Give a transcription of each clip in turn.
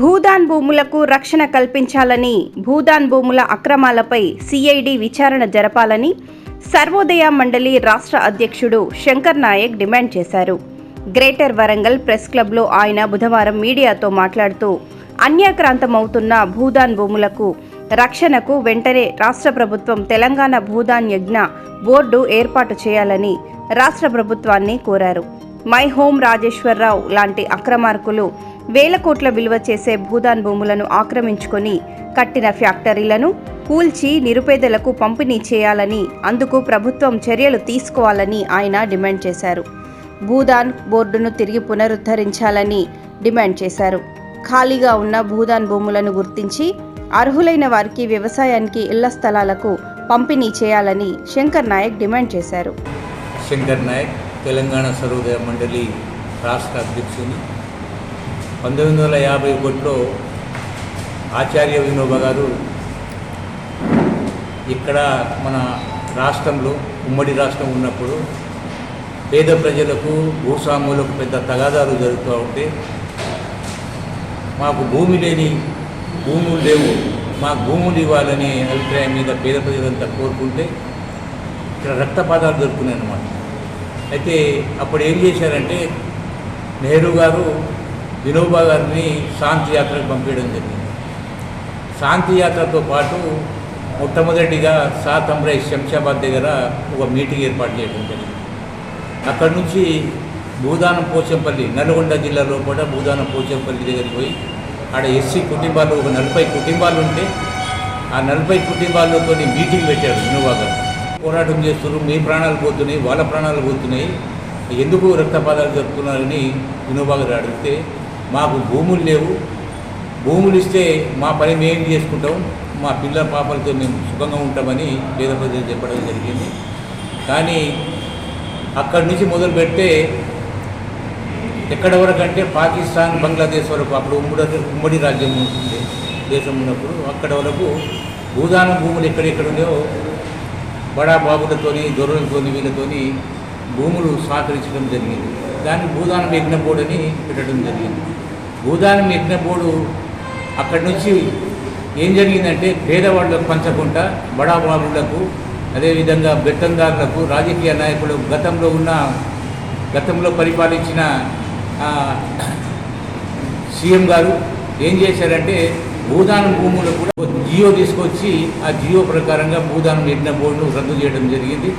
భూదాన్ భూములకు రక్షణ కల్పించాలని, భూదాన్ భూముల అక్రమాలపై సిఐడి విచారణ జరపాలని సర్వోదయ మండలి రాష్ట్ర అధ్యక్షుడు శంకర్ నాయక్ డిమాండ్ చేశారు. గ్రేటర్ వరంగల్ ప్రెస్ క్లబ్లో ఆయన బుధవారం మీడియాతో మాట్లాడుతూ అన్యాక్రాంతమవుతున్న భూదాన్ భూములకు రక్షణకు వెంటనే రాష్ట్ర ప్రభుత్వం తెలంగాణ భూదాన్ యజ్ఞ బోర్డు ఏర్పాటు చేయాలని రాష్ట్ర ప్రభుత్వాన్ని కోరారు. మై హోమ్ రాజేశ్వరరావు లాంటి అక్రమార్కులు వేల కోట్ల విలువ చేసే భూదాన్ భూములను ఆక్రమించుకొని కట్టిన ఫ్యాక్టరీలను కూల్చి నిరుపేదలకు పంపిణీ చేయాలని, అందుకు ప్రభుత్వం చర్యలు తీసుకోవాలని ఆయన డిమాండ్ చేశారు. భూదాన్ బోర్డును తిరిగి పునరుద్ధరించాలని డిమాండ్ చేశారు. ఖాళీగా ఉన్న భూదాన్ భూములను గుర్తించి అర్హులైన వారికి వ్యవసాయానికి ఇళ్ల స్థలాలకు పంపిణీ చేయాలని శంకర్ నాయక్ డిమాండ్ చేశారు. శంకర్ నాయక్ తెలంగాణ సర్వోదయ మండలి రాష్ట్ర అధ్యక్షుని. 1951లో ఆచార్య వినోబా గారు ఇక్కడ మన రాష్ట్రంలో ఉమ్మడి రాష్ట్రం ఉన్నప్పుడు పేద ప్రజలకు భూస్వాములకు పెద్ద తగాదాలు జరుగుతూ ఉంటే మాకు భూములు లేవు, మాకు భూములు ఇవ్వాలనే అభిప్రాయం మీద పేద ప్రజలంతా కోరుకుంటే ఇక్కడ రక్తపాతాలు జరుగుతున్నాయి అన్నమాట. అయితే అప్పుడు ఏం చేశారంటే నెహ్రూ గారు వినోబా గారిని శాంతి యాత్రకు పంపించడం జరిగింది. శాంతి యాత్రతో పాటు మొట్టమొదటిగా సాతంబ్రై శంషాబాద్ దగ్గర ఒక మీటింగ్ ఏర్పాటు చేయడం జరిగింది. అక్కడి నుంచి భూదానం పోచంపల్లి, నల్గొండ జిల్లాలో కూడా భూదానం పోచంపల్లి దగ్గరికి పోయి ఆడ ఎస్సీ కుటుంబాలు ఒక 40 కుటుంబాలు ఉంటే ఆ 40 కుటుంబాలతో మీటింగ్ పెట్టాడు వినోబా గారు. పోరాటం చేస్తున్నారు, మీ ప్రాణాలు పోతున్నాయి, వాళ్ళ ప్రాణాలు పోతున్నాయి, ఎందుకు రక్తపాతాలు జరుపుతున్నారని వినోబా గారు అడిగితే మాకు భూములు లేవు, భూములు ఇస్తే మా పని మేము చేసుకుంటాం, మా పిల్లల పాపలతో మేము సుఖంగా ఉంటామని పేద ప్రజలు చెప్పడం జరిగింది. కానీ అక్కడి నుంచి మొదలు పెడితే ఎక్కడి వరకు అంటే పాకిస్తాన్, బంగ్లాదేశ్ వరకు, అప్పుడు ఉమ్మడి రాజ్యం ఉంటుంది దేశం ఉన్నప్పుడు అక్కడ వరకు భూదానం భూములు ఎక్కడెక్కడ ఉన్నాయో బడా బాబులతోని, దొరలతోని, వీళ్ళతోని భూములు సహకరించడం జరిగింది. దాన్ని భూదానం యజ్ఞ బోర్డు అని పెట్టడం జరిగింది. భూదానం యజ్ఞ బోర్డు అక్కడి నుంచి ఏం జరిగిందంటే పేదవాళ్ళకు పంచకుండా బడా బాబులకు, అదేవిధంగా బెత్తందారులకు, రాజకీయ నాయకులు, గతంలో పరిపాలించిన సీఎం గారు ఏం చేశారంటే భూదానం భూములు కూడా జియో తీసుకొచ్చి ఆ జియో ప్రకారంగా భూదానం యజ్ఞ బోర్డును రద్దు చేయడం జరిగింది.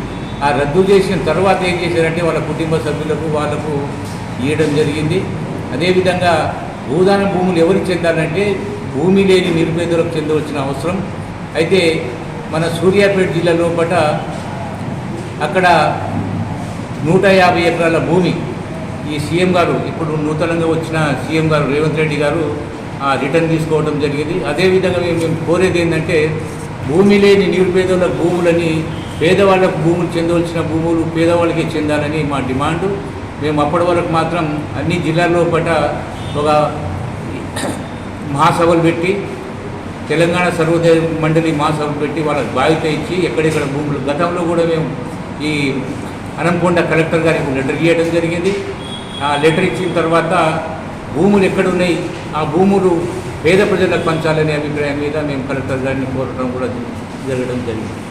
ఆ రద్దు చేసిన తర్వాత ఏం చేశారంటే వాళ్ళ కుటుంబ సభ్యులకు వాళ్ళకు ఇవ్వడం జరిగింది. అదేవిధంగా భూదానం భూములు ఎవరికి చెందాలంటే భూమి లేని నిరుపేదలకు చెందవలసిన అవసరం. అయితే మన సూర్యాపేట జిల్లా లోపల అక్కడ 150 ఎకరాల భూమి ఈ సీఎం గారు, ఇప్పుడు నూతనంగా వచ్చిన సీఎం గారు రేవంత్ రెడ్డి గారు రిటర్న్ తీసుకోవడం జరిగింది. అదేవిధంగా మేము కోరేది ఏంటంటే భూమి లేని నిరుపేదలకు భూములని, పేదవాళ్ళకు భూములు చెందవలసిన భూములు పేదవాళ్ళకి చెందాలని మా డిమాండు. మేము అప్పటి వరకు మాత్రం అన్ని జిల్లాల్లో పట్ల ఒక మహాసభలు పెట్టి, తెలంగాణ సర్వోదయ మండలి మహాసభలు పెట్టి వాళ్ళకి బాధ్యత ఇచ్చి ఎక్కడెక్కడ భూములు, గతంలో కూడా మేము ఈ అనంకొండ కలెక్టర్ గారికి లెటర్ ఇవ్వడం జరిగింది. ఆ లెటర్ ఇచ్చిన తర్వాత భూములు ఎక్కడున్నాయి, ఆ భూములు పేద ప్రజలకు పంచాలనే అభిప్రాయం మీద మేము కలెక్టర్ గారిని కోరడం కూడా జరగడం జరిగింది.